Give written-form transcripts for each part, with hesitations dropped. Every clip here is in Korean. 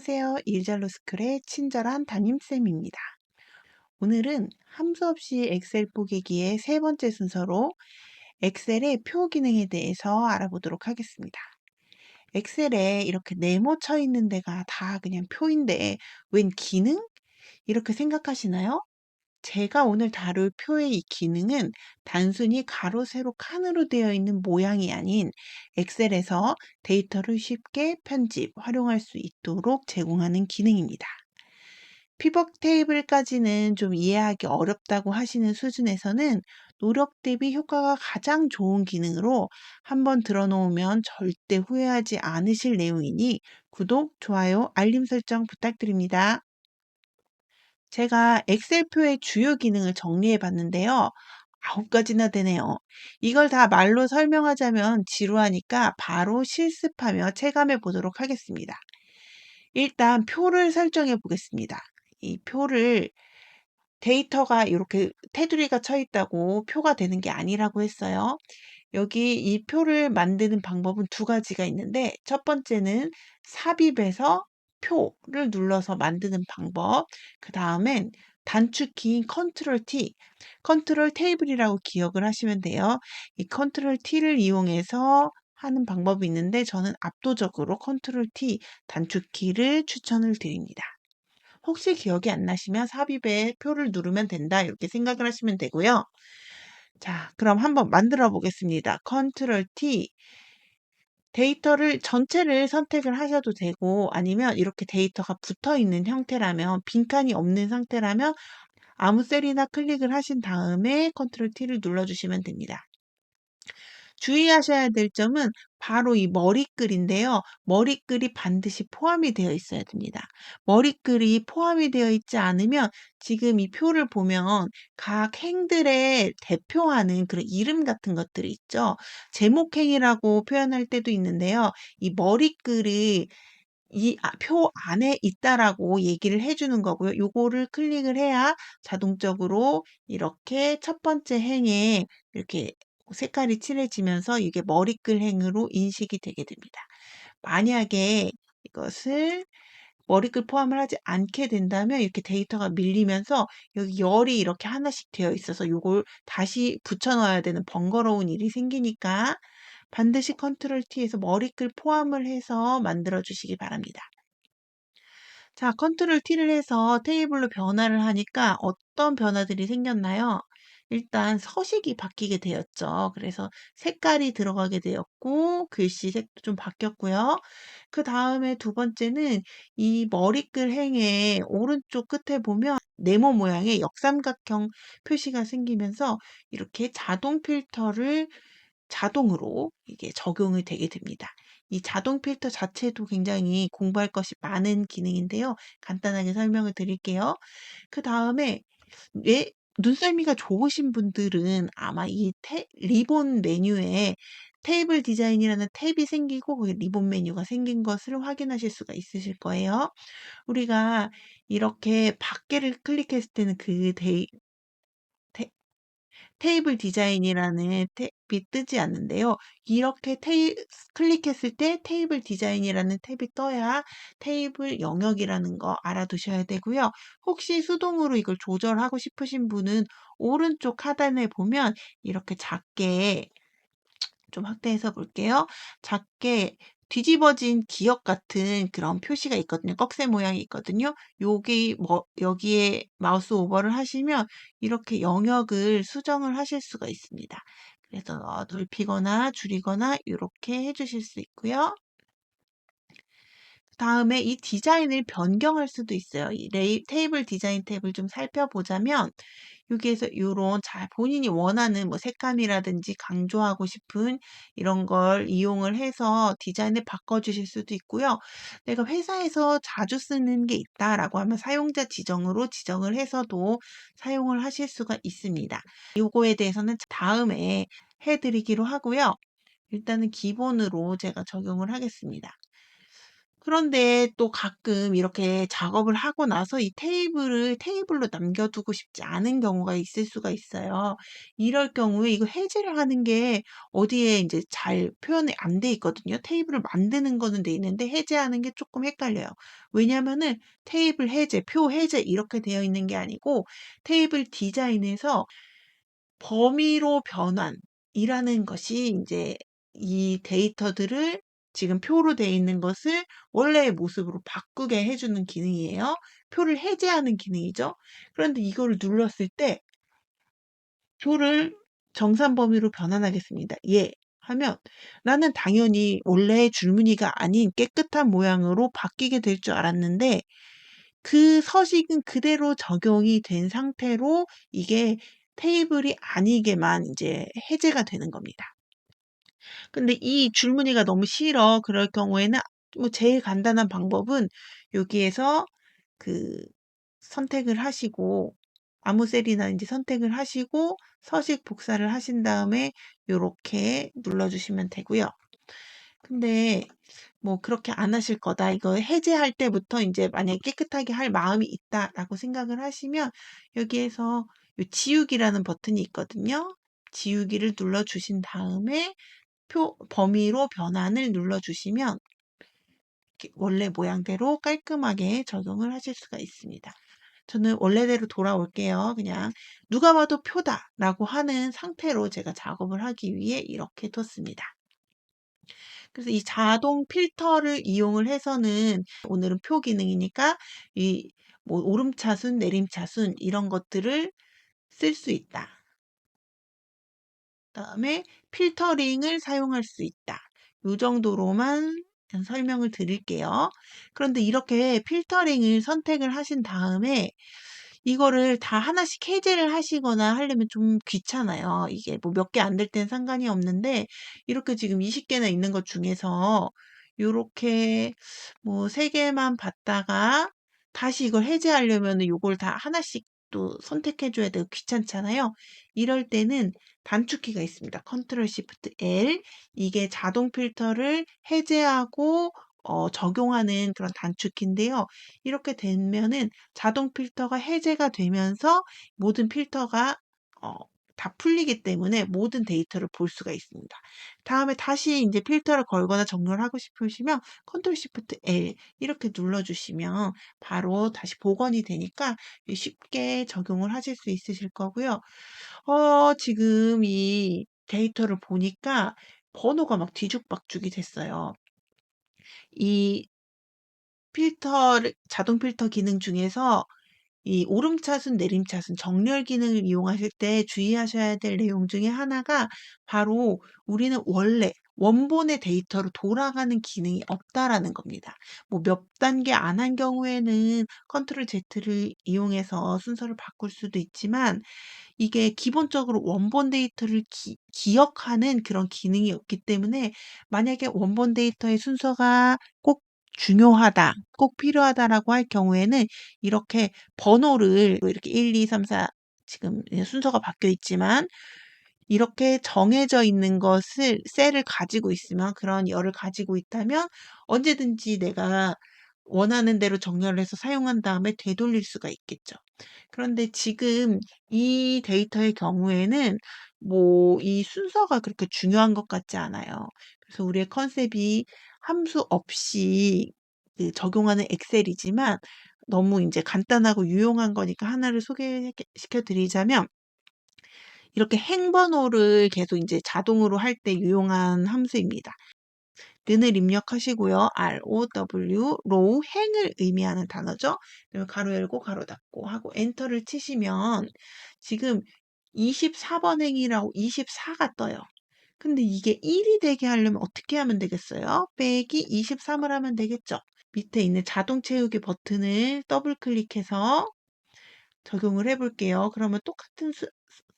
안녕하세요. 일잘로스쿨의 친절한 담임쌤입니다. 오늘은 함수 없이 엑셀 뽀개기의 세 번째 순서로 엑셀의 표 기능에 대해서 알아보도록 하겠습니다. 엑셀에 이렇게 네모 쳐 있는 데가 다 그냥 표인데 웬 기능? 이렇게 생각하시나요? 제가 오늘 다룰 표의 이 기능은 단순히 가로, 세로, 칸으로 되어 있는 모양이 아닌 엑셀에서 데이터를 쉽게 편집, 활용할 수 있도록 제공하는 기능입니다. 피벗 테이블까지는 좀 이해하기 어렵다고 하시는 수준에서는 노력 대비 효과가 가장 좋은 기능으로 한번 들어놓으면 절대 후회하지 않으실 내용이니 구독, 좋아요, 알림 설정 부탁드립니다. 제가 엑셀표의 주요 기능을 정리해 봤는데요. 9가지나 되네요. 이걸 다 말로 설명하자면 지루하니까 바로 실습하며 체감해 보도록 하겠습니다. 일단 표를 설정해 보겠습니다. 이 표를 데이터가 이렇게 테두리가 쳐 있다고 표가 되는 게 아니라고 했어요. 여기 이 표를 만드는 방법은 두 가지가 있는데 첫 번째는 삽입해서 표를 눌러서 만드는 방법. 그 다음엔 단축키인 컨트롤 T, 컨트롤 테이블이라고 기억을 하시면 돼요. 이 컨트롤 T를 이용해서 하는 방법이 있는데 저는 압도적으로 컨트롤 T 단축키를 추천을 드립니다. 혹시 기억이 안 나시면 삽입에 표를 누르면 된다 이렇게 생각을 하시면 되고요. 자, 그럼 한번 만들어 보겠습니다. 컨트롤 T 데이터를 전체를 선택을 하셔도 되고 아니면 이렇게 데이터가 붙어 있는 형태라면 빈칸이 없는 상태라면 아무 셀이나 클릭을 하신 다음에 컨트롤 T를 눌러주시면 됩니다. 주의하셔야 될 점은 바로 이 머리글인데요. 머리글이 반드시 포함이 되어 있어야 됩니다. 머리글이 포함이 되어 있지 않으면 지금 이 표를 보면 각 행들의 대표하는 그런 이름 같은 것들이 있죠. 제목행이라고 표현할 때도 있는데요. 이 머리글이 이 표 안에 있다라고 얘기를 해주는 거고요. 요거를 클릭을 해야 자동적으로 이렇게 첫 번째 행에 이렇게 색깔이 칠해지면서 이게 머리글 행으로 인식이 되게 됩니다. 만약에 이것을 머리글 포함을 하지 않게 된다면 이렇게 데이터가 밀리면서 여기 열이 이렇게 하나씩 되어 있어서 요걸 다시 붙여 넣어야 되는 번거로운 일이 생기니까 반드시 컨트롤 T에서 머리글 포함을 해서 만들어 주시기 바랍니다. 자, 컨트롤 T를 해서 테이블로 변화를 하니까 어떤 변화들이 생겼나요? 일단 서식이 바뀌게 되었죠. 그래서 색깔이 들어가게 되었고 글씨 색도 좀 바뀌었고요. 그 다음에 두 번째는 이 머리글 행의 오른쪽 끝에 보면 네모 모양의 역삼각형 표시가 생기면서 이렇게 자동 필터를 자동으로 이게 적용이 되게 됩니다. 이 자동 필터 자체도 굉장히 공부할 것이 많은 기능인데요. 간단하게 설명을 드릴게요. 그 다음에 눈썰미가 좋으신 분들은 아마 이 리본 메뉴에 테이블 디자인이라는 탭이 생기고 거기 리본 메뉴가 생긴 것을 확인하실 수가 있으실 거예요. 우리가 이렇게 밖에를 클릭했을 때는 그 테이블 디자인이라는 탭이 뜨지 않는데요. 이렇게 클릭했을 때 테이블 디자인이라는 탭이 떠야 테이블 영역이라는 거 알아두셔야 되고요. 혹시 수동으로 이걸 조절하고 싶으신 분은 오른쪽 하단에 보면 이렇게 작게 좀 확대해서 볼게요. 작게 뒤집어진 기역 같은 그런 표시가 있거든요. 꺽쇠 모양이 있거든요. 여기에 마우스 오버를 하시면 이렇게 영역을 수정을 하실 수가 있습니다. 그래서 넓히거나 줄이거나 이렇게 해주실 수 있고요. 다음에 이 디자인을 변경할 수도 있어요. 이 테이블 디자인 탭을 좀 살펴보자면 여기에서 이런 본인이 원하는 뭐 색감이라든지 강조하고 싶은 이런 걸 이용을 해서 디자인을 바꿔주실 수도 있고요. 내가 회사에서 자주 쓰는 게 있다라고 하면 사용자 지정으로 지정을 해서도 사용을 하실 수가 있습니다. 요거에 대해서는 다음에 해드리기로 하고요. 일단은 기본으로 제가 적용을 하겠습니다. 그런데 또 가끔 이렇게 작업을 하고 나서 이 테이블을 테이블로 남겨두고 싶지 않은 경우가 있을 수가 있어요. 이럴 경우에 이거 해제를 하는 게 어디에 이제 잘 표현이 안 돼 있거든요. 테이블을 만드는 거는 돼 있는데 해제하는 게 조금 헷갈려요. 왜냐면은 테이블 해제, 표 해제 이렇게 되어 있는 게 아니고 테이블 디자인에서 범위로 변환이라는 것이 이제 이 데이터들을 지금 표로 되어 있는 것을 원래의 모습으로 바꾸게 해주는 기능이에요. 표를 해제하는 기능이죠. 그런데 이거를 눌렀을 때 표를 정산 범위로 변환하겠습니다. 예. 하면 나는 당연히 원래 줄무늬가 아닌 깨끗한 모양으로 바뀌게 될 줄 알았는데 그 서식은 그대로 적용이 된 상태로 이게 테이블이 아니게만 이제 해제가 되는 겁니다. 근데 이 줄무늬가 너무 싫어. 그럴 경우에는 뭐 제일 간단한 방법은 여기에서 그 선택을 하시고 아무 셀이나 선택을 하시고 서식 복사를 하신 다음에 요렇게 눌러주시면 되고요. 근데 뭐 그렇게 안 하실 거다. 이거 해제할 때부터 이제 만약에 깨끗하게 할 마음이 있다라고 생각을 하시면 여기에서 요 지우기라는 버튼이 있거든요. 지우기를 눌러주신 다음에 범위로 변환을 눌러주시면 원래 모양대로 깔끔하게 적용을 하실 수가 있습니다. 저는 원래대로 돌아올게요. 그냥 누가 봐도 표다라고 하는 상태로 제가 작업을 하기 위해 이렇게 뒀습니다. 그래서 이 자동 필터를 이용을 해서는 오늘은 표 기능이니까 이 뭐 오름차순, 내림차순 이런 것들을 쓸 수 있다. 그다음에 필터링을 사용할 수 있다. 요 정도로만 설명을 드릴게요. 그런데 이렇게 필터링을 선택을 하신 다음에 이거를 다 하나씩 해제를 하시거나 하려면 좀 귀찮아요. 이게 뭐 몇 개 안 될 땐 상관이 없는데 이렇게 지금 20개나 있는 것 중에서 요렇게 뭐 3개만 봤다가 다시 이걸 해제하려면은 요걸 다 하나씩 또 선택해 줘야 되고 귀찮잖아요. 이럴 때는 단축키가 있습니다. 컨트롤 시프트 L. 이게 자동 필터를 해제하고 적용하는 그런 단축키인데요. 이렇게 되면은 자동 필터가 해제가 되면서 모든 필터가 어, 다 풀리기 때문에 모든 데이터를 볼 수가 있습니다. 다음에 다시 이제 필터를 걸거나 정렬을 하고 싶으시면 컨트롤 시프트 L 이렇게 눌러주시면 바로 다시 복원이 되니까 쉽게 적용을 하실 수 있으실 거고요. 지금 이 데이터를 보니까 번호가 막 뒤죽박죽이 됐어요. 이 자동 필터 기능 중에서 이 오름차순, 내림차순, 정렬 기능을 이용하실 때 주의하셔야 될 내용 중에 하나가 바로 우리는 원래 원본의 데이터로 돌아가는 기능이 없다라는 겁니다. 뭐 몇 단계 안 한 경우에는 컨트롤 Z를 이용해서 순서를 바꿀 수도 있지만 이게 기본적으로 원본 데이터를 기억하는 그런 기능이 없기 때문에 만약에 원본 데이터의 순서가 꼭 중요하다, 꼭 필요하다라고 할 경우에는 이렇게 번호를 이렇게 1, 2, 3, 4 지금 순서가 바뀌어 있지만 이렇게 정해져 있는 것을 셀을 가지고 있으면 그런 열을 가지고 있다면 언제든지 내가 원하는 대로 정렬을 해서 사용한 다음에 되돌릴 수가 있겠죠. 그런데 지금 이 데이터의 경우에는 뭐 이 순서가 그렇게 중요한 것 같지 않아요. 그래서 우리의 컨셉이 함수 없이 그 적용하는 엑셀이지만 너무 이제 간단하고 유용한 거니까 하나를 소개시켜 드리자면 이렇게 행번호를 계속 이제 자동으로 할 때 유용한 함수입니다. 는을 입력하시고요. ROW, row, 행을 의미하는 단어죠. 그리고 가로 열고 가로 닫고 하고 엔터를 치시면 지금 24번 행이라고 24가 떠요. 근데 이게 1이 되게 하려면 어떻게 하면 되겠어요? 빼기 23을 하면 되겠죠. 밑에 있는 자동 채우기 버튼을 더블 클릭해서 적용을 해볼게요. 그러면 똑같은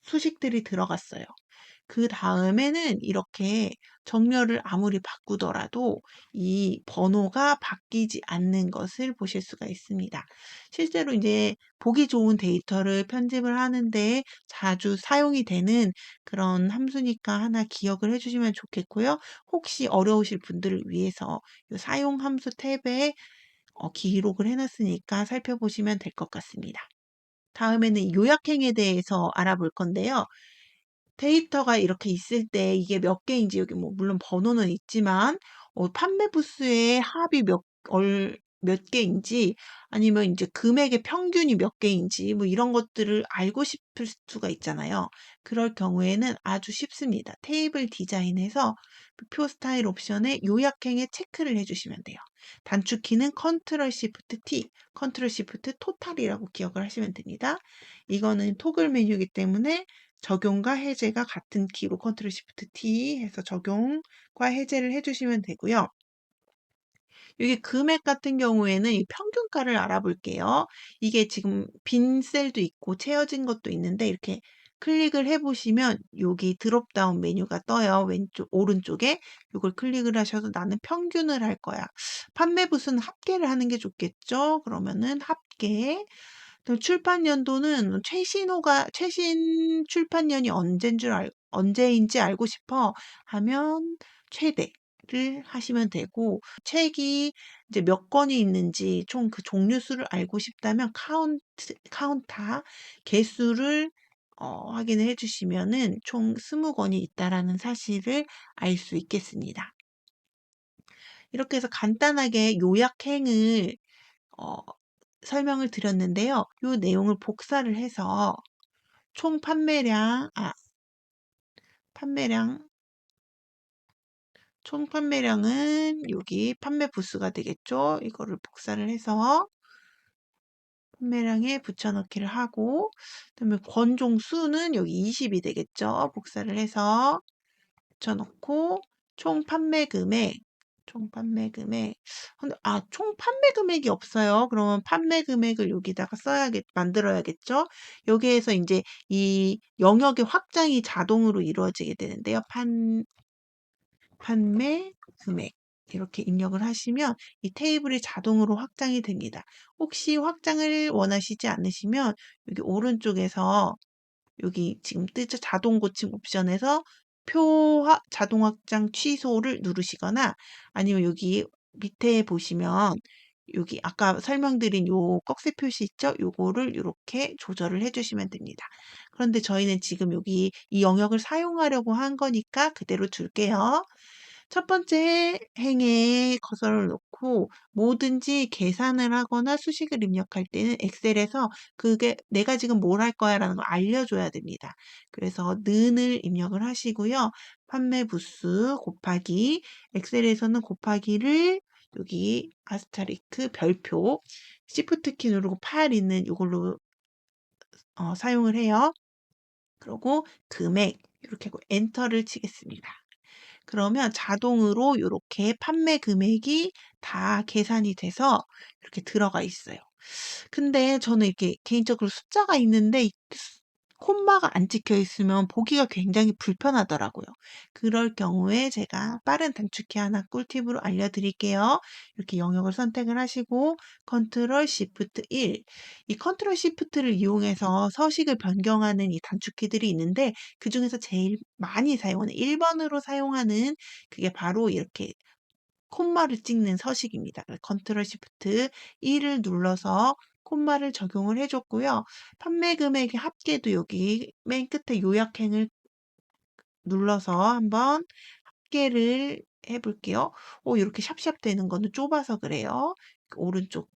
수식들이 들어갔어요. 그 다음에는 이렇게 정렬을 아무리 바꾸더라도 이 번호가 바뀌지 않는 것을 보실 수가 있습니다. 실제로 이제 보기 좋은 데이터를 편집을 하는데 자주 사용이 되는 그런 함수니까 하나 기억을 해주시면 좋겠고요. 혹시 어려우실 분들을 위해서 이 사용 함수 탭에 기록을 해놨으니까 살펴보시면 될 것 같습니다. 다음에는 요약행에 대해서 알아볼 건데요. 데이터가 이렇게 있을 때 이게 몇 개인지 여기 뭐 물론 번호는 있지만 판매 부수의 합이 몇 개인지 아니면 이제 금액의 평균이 몇 개인지 뭐 이런 것들을 알고 싶을 수가 있잖아요. 그럴 경우에는 아주 쉽습니다. 테이블 디자인에서 표 스타일 옵션에 요약행에 체크를 해주시면 돼요. 단축키는 컨트롤 시프트 T, 컨트롤 시프트 토탈이라고 기억을 하시면 됩니다. 이거는 토글 메뉴이기 때문에 적용과 해제가 같은 키로 컨트롤 시프트 T 해서 적용과 해제를 해주시면 되고요. 여기 금액 같은 경우에는 이 평균가를 알아볼게요. 이게 지금 빈 셀도 있고 채워진 것도 있는데 이렇게 클릭을 해보시면 여기 드롭다운 메뉴가 떠요. 왼쪽, 오른쪽에 이걸 클릭을 하셔서 나는 평균을 할 거야. 판매 부수는 합계를 하는 게 좋겠죠? 그러면은 합계. 출판 연도는 최신 출판년이 언제인지 알고 싶어 하면 최대를 하시면 되고, 책이 이제 몇 권이 있는지 총 그 종류 수를 알고 싶다면 카운터 개수를 확인을 해주시면은 총 20권이 있다라는 사실을 알 수 있겠습니다. 이렇게 해서 간단하게 요약행을 어, 설명을 드렸는데요. 이 내용을 복사를 해서 총 총 판매량은 여기 판매 부수가 되겠죠. 이거를 복사를 해서 판매량에 붙여넣기를 하고, 그다음에 권종 수는 여기 20이 되겠죠. 복사를 해서 붙여넣고, 총 판매 금액, 근데 총 판매 금액이 없어요. 그러면 판매 금액을 여기다가 만들어야겠죠. 여기에서 이제 이 영역의 확장이 자동으로 이루어지게 되는데요. 판매 금액 이렇게 입력을 하시면 이 테이블이 자동으로 확장이 됩니다. 혹시 확장을 원하시지 않으시면 여기 오른쪽에서 여기 지금 뜨죠? 자동 고침 옵션에서 자동 확장 취소를 누르시거나 아니면 여기 밑에 보시면 여기 아까 설명드린 요 꺽쇠 표시 있죠? 요거를 이렇게 조절을 해주시면 됩니다. 그런데 저희는 지금 여기 이 영역을 사용하려고 한 거니까 그대로 둘게요. 첫 번째 행에 커서를 놓고 뭐든지 계산을 하거나 수식을 입력할 때는 엑셀에서 그게 내가 지금 뭘 할 거야 라는 걸 알려줘야 됩니다. 그래서 는을 입력을 하시고요. 판매 부수 곱하기 엑셀에서는 곱하기를 여기 아스타리크 별표 시프트 키 누르고 8 있는 이걸로 사용을 해요. 그리고 금액 이렇게 하고 엔터를 치겠습니다. 그러면 자동으로 이렇게 판매 금액이 다 계산이 돼서 이렇게 들어가 있어요. 근데 저는 이렇게 개인적으로 숫자가 있는데 콤마가 안 찍혀 있으면 보기가 굉장히 불편하더라고요. 그럴 경우에 제가 빠른 단축키 하나 꿀팁으로 알려드릴게요. 이렇게 영역을 선택을 하시고 컨트롤 시프트 1. 이 컨트롤 시프트를 이용해서 서식을 변경하는 이 단축키들이 있는데 그 중에서 제일 많이 사용하는 1번으로 사용하는 그게 바로 이렇게 콤마를 찍는 서식입니다. 컨트롤 시프트 1을 눌러서 콤마를 적용을 해줬고요. 판매 금액의 합계도 여기 맨 끝에 요약행을 눌러서 한번 합계를 해볼게요. 이렇게 샵샵 되는 거는 좁아서 그래요. 오른쪽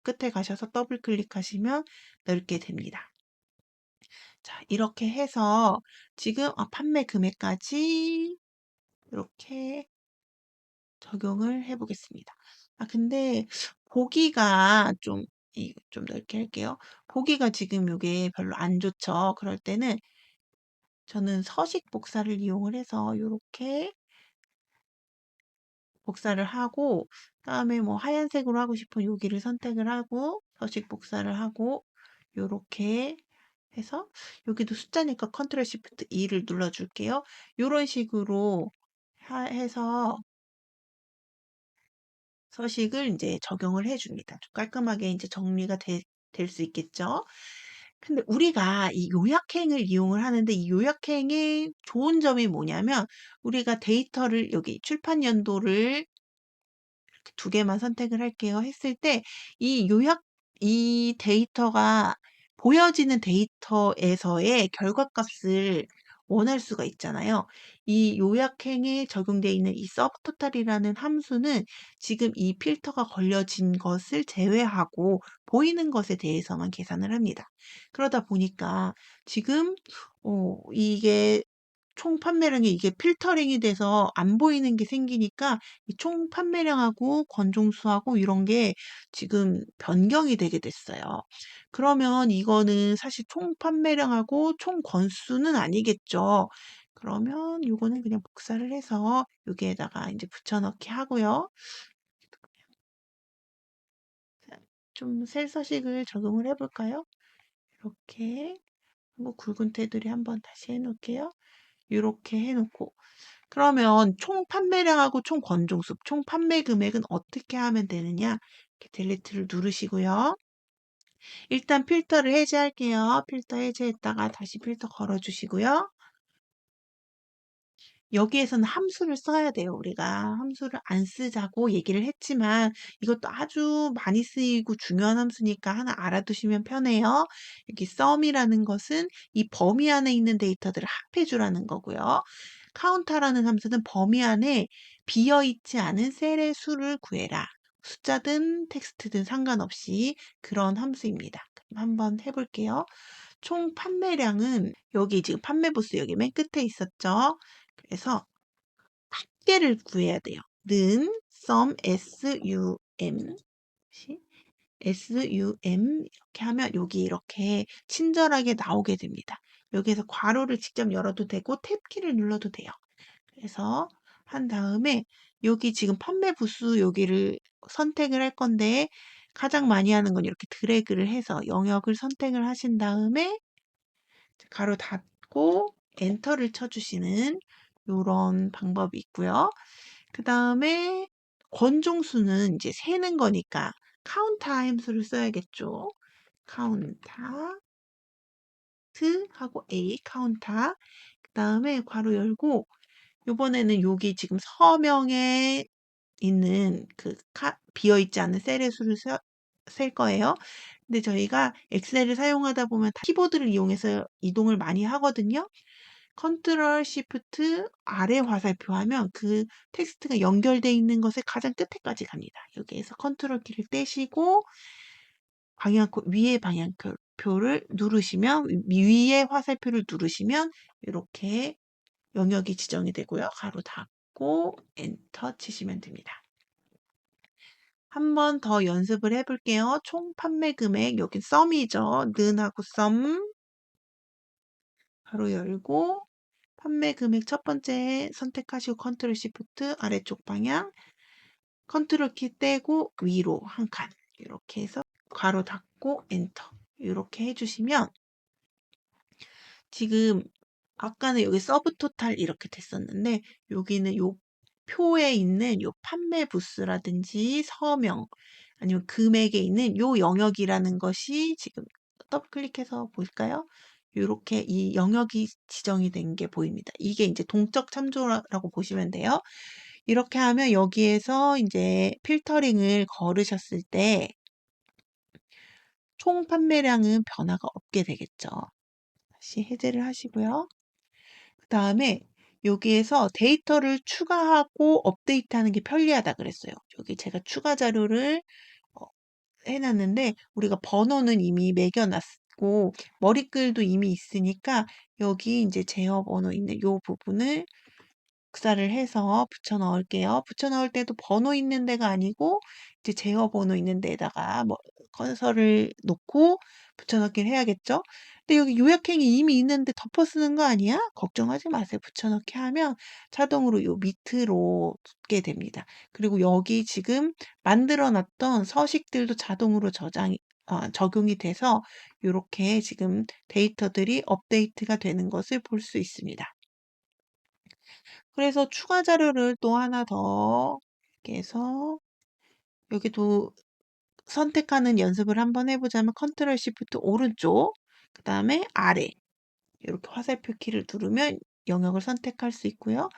끝에 가셔서 더블 클릭하시면 넓게 됩니다. 자, 이렇게 해서 지금 판매 금액까지 이렇게 적용을 해보겠습니다. 근데 보기가 좀 넓게 할게요. 보기가 지금 이게 별로 안 좋죠. 그럴 때는 저는 서식 복사를 이용을 해서 이렇게 복사를 하고 다음에 뭐 하얀색으로 하고 싶은 여기를 선택을 하고 서식 복사를 하고 이렇게 해서 여기도 숫자니까 컨트롤 시프트 E를 눌러줄게요. 요런 식으로 해서 서식을 이제 적용을 해줍니다. 좀 깔끔하게 이제 정리가 될 수 있겠죠. 근데 우리가 이 요약행을 이용을 하는데 이 요약행의 좋은 점이 뭐냐면 우리가 데이터를 여기 출판 연도를 두 개만 선택을 할게요. 했을 때 이 데이터가 보여지는 데이터에서의 결과값을 원할 수가 있잖아요. 이 요약행에 적용되어 있는 이 subtotal이라는 함수는 지금 이 필터가 걸려진 것을 제외하고 보이는 것에 대해서만 계산을 합니다. 그러다 보니까 지금 이게 총 판매량이 이게 필터링이 돼서 안 보이는 게 생기니까 이 총 판매량하고 건종수하고 이런 게 지금 변경이 되게 됐어요. 그러면 이거는 사실 총 판매량하고 총 건수는 아니겠죠. 그러면 요거는 그냥 복사를 해서 여기에다가 이제 붙여넣기 하고요. 좀 셀 서식을 적용을 해볼까요? 이렇게 하고 굵은 테두리 한번 다시 해놓을게요. 이렇게 해놓고 그러면 총 판매량하고 총 건종수, 총 판매 금액은 어떻게 하면 되느냐? 이렇게 딜리트를 누르시고요. 일단 필터를 해제할게요. 필터 해제했다가 다시 필터 걸어주시고요. 여기에서는 함수를 써야 돼요. 우리가 함수를 안 쓰자고 얘기를 했지만 이것도 아주 많이 쓰이고 중요한 함수니까 하나 알아두시면 편해요. 여기 sum이라는 것은 이 범위 안에 있는 데이터들을 합해 주라는 거고요. 카운터라는 함수는 범위 안에 비어있지 않은 셀의 수를 구해라. 숫자든 텍스트든 상관없이 그런 함수입니다. 그럼 한번 해볼게요. 총 판매량은 여기 지금 판매 부수 여기 맨 끝에 있었죠. 그래서 합계를 구해야 돼요. 는 sum sum 이렇게 하면 여기 이렇게 친절하게 나오게 됩니다. 여기에서 괄호를 직접 열어도 되고 탭키를 눌러도 돼요. 그래서 한 다음에 여기 지금 판매 부수 여기를 선택을 할 건데 가장 많이 하는 건 이렇게 드래그를 해서 영역을 선택을 하신 다음에 가로 닫고 엔터를 쳐주시는 이런 방법이 있고요. 그 다음에 권종수는 이제 세는 거니까 카운터 함수를 써야겠죠. 카운터 하고 A 카운터 그 다음에 괄호 열고 이번에는 여기 지금 서명에 있는 그 비어있지 않은 셀의 수를 셀 거예요. 근데 저희가 엑셀을 사용하다 보면 키보드를 이용해서 이동을 많이 하거든요. 컨트롤 시프트 아래 화살표 하면 그 텍스트가 연결되어 있는 것의 가장 끝에까지 갑니다. 여기에서 컨트롤 키를 떼시고 위에 방향표를 누르시면 위에 화살표를 누르시면 이렇게 영역이 지정이 되고요. 가로 닫고 엔터 치시면 됩니다. 한 번 더 연습을 해볼게요. 총 판매 금액 여기 썸이죠. 는하고 썸 바로 열고 판매 금액 첫 번째 선택하시고 컨트롤 시프트 아래쪽 방향 컨트롤 키 떼고 위로 한 칸 이렇게 해서 괄호 닫고 엔터 이렇게 해주시면 지금 아까는 여기 서브 토탈 이렇게 됐었는데 여기는 요 표에 있는 요 판매 부스라든지 서명 아니면 금액에 있는 요 영역이라는 것이 지금 더블 클릭해서 볼까요? 이렇게 이 영역이 지정이 된 게 보입니다. 이게 이제 동적 참조라고 보시면 돼요. 이렇게 하면 여기에서 이제 필터링을 걸으셨을 때 총 판매량은 변화가 없게 되겠죠. 다시 해제를 하시고요. 그 다음에 여기에서 데이터를 추가하고 업데이트하는 게 편리하다 그랬어요. 여기 제가 추가 자료를 해놨는데 우리가 번호는 이미 매겨놨고 머리글도 이미 있으니까 여기 이제 제어 번호 있는 이 부분을 복사를 해서 붙여 넣을게요. 붙여 넣을 때도 번호 있는 데가 아니고 이제 제어 번호 있는 데다가 뭐 커서를 놓고 붙여 넣기를 해야겠죠. 근데 여기 요약행이 이미 있는데 덮어 쓰는 거 아니야? 걱정하지 마세요. 붙여 넣기 하면 자동으로 요 밑으로 붙게 됩니다. 그리고 여기 지금 만들어 놨던 서식들도 자동으로 적용이 돼서 이렇게 지금 데이터들이 업데이트가 되는 것을 볼 수 있습니다. 그래서 추가 자료를 또 하나 더 이렇게 해서 여기도 선택하는 연습을 한번 해보자면 컨트롤 시프트 오른쪽, 그 다음에 아래 이렇게 화살표 키를 누르면 영역을 선택할 수 있고요.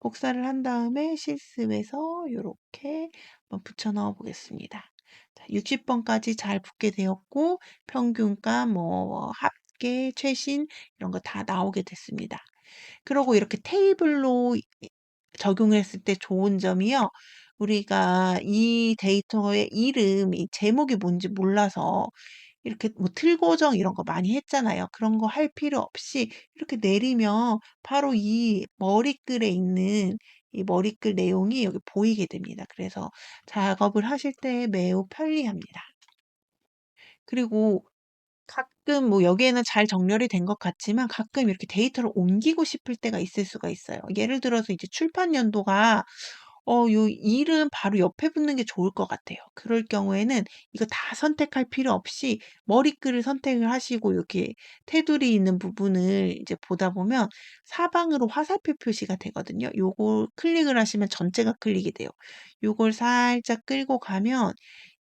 복사를 한 다음에 실습해서 이렇게 한번 붙여 넣어 보겠습니다. 60번까지 잘 붙게 되었고 평균가, 뭐 합계, 최신 이런 거 다 나오게 됐습니다. 그리고 이렇게 테이블로 적용했을 때 좋은 점이요. 우리가 이 데이터의 이름, 이 제목이 뭔지 몰라서 이렇게 뭐 틀고정 이런 거 많이 했잖아요. 그런 거 할 필요 없이 이렇게 내리면 바로 이 머리글에 있는 이 머리글 내용이 여기 보이게 됩니다. 그래서 작업을 하실 때 매우 편리합니다. 그리고 가끔 뭐 여기에는 잘 정렬이 된 것 같지만 가끔 이렇게 데이터를 옮기고 싶을 때가 있을 수가 있어요. 예를 들어서 이제 출판 연도가 요 이름 바로 옆에 붙는 게 좋을 것 같아요. 그럴 경우에는 이거 다 선택할 필요 없이 머리글을 선택을 하시고 이렇게 테두리 있는 부분을 이제 보다 보면 사방으로 화살표 표시가 되거든요. 요걸 클릭을 하시면 전체가 클릭이 돼요. 요걸 살짝 끌고 가면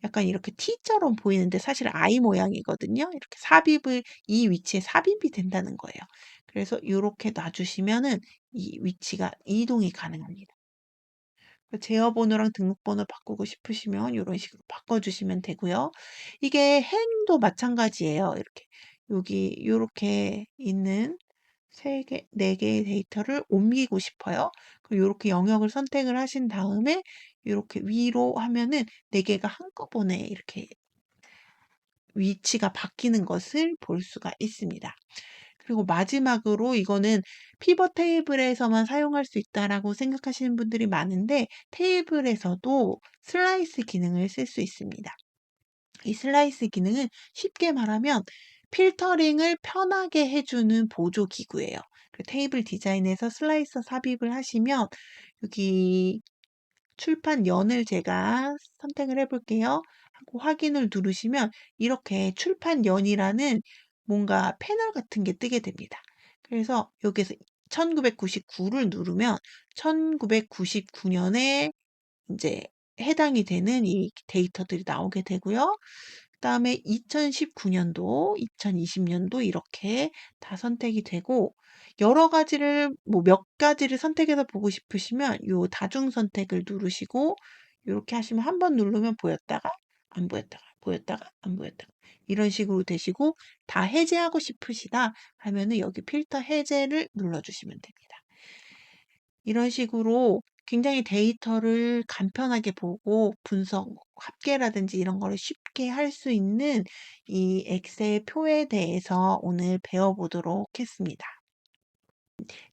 약간 이렇게 T처럼 보이는데 사실 I 모양이거든요. 이렇게 삽입을 이 위치에 삽입이 된다는 거예요. 그래서 요렇게 놔주시면은 이 위치가 이동이 가능합니다. 제어번호랑 등록번호 바꾸고 싶으시면 이런 식으로 바꿔주시면 되고요. 이게 행도 마찬가지예요. 이렇게 여기 이렇게 있는 3개, 4개의 데이터를 옮기고 싶어요. 그럼 이렇게 영역을 선택을 하신 다음에 이렇게 위로 하면은 4개가 한꺼번에 이렇게 위치가 바뀌는 것을 볼 수가 있습니다. 그리고 마지막으로 이거는 피벗 테이블에서만 사용할 수 있다라고 생각하시는 분들이 많은데 테이블에서도 슬라이스 기능을 쓸 수 있습니다. 이 슬라이스 기능은 쉽게 말하면 필터링을 편하게 해주는 보조 기구예요. 테이블 디자인에서 슬라이서 삽입을 하시면 여기 출판연을 제가 선택을 해볼게요. 하고 확인을 누르시면 이렇게 출판연이라는 뭔가 패널 같은 게 뜨게 됩니다. 그래서 여기서 1999를 누르면 1999년에 이제 해당이 되는 이 데이터들이 나오게 되고요. 그다음에 2019년도, 2020년도 이렇게 다 선택이 되고 여러 가지를 뭐 몇 가지를 선택해서 보고 싶으시면 요 다중 선택을 누르시고 요렇게 하시면 한 번 누르면 보였다가 안 보였다가 보였다가 안 보였다가 이런 식으로 되시고 다 해제하고 싶으시다 하면은 여기 필터 해제를 눌러주시면 됩니다. 이런 식으로 굉장히 데이터를 간편하게 보고 분석, 합계라든지 이런 거를 쉽게 할 수 있는 이 엑셀 표에 대해서 오늘 배워보도록 했습니다.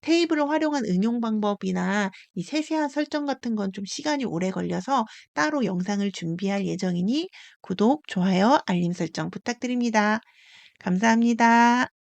테이블을 활용한 응용 방법이나 이 세세한 설정 같은 건 좀 시간이 오래 걸려서 따로 영상을 준비할 예정이니 구독, 좋아요, 알림 설정 부탁드립니다. 감사합니다.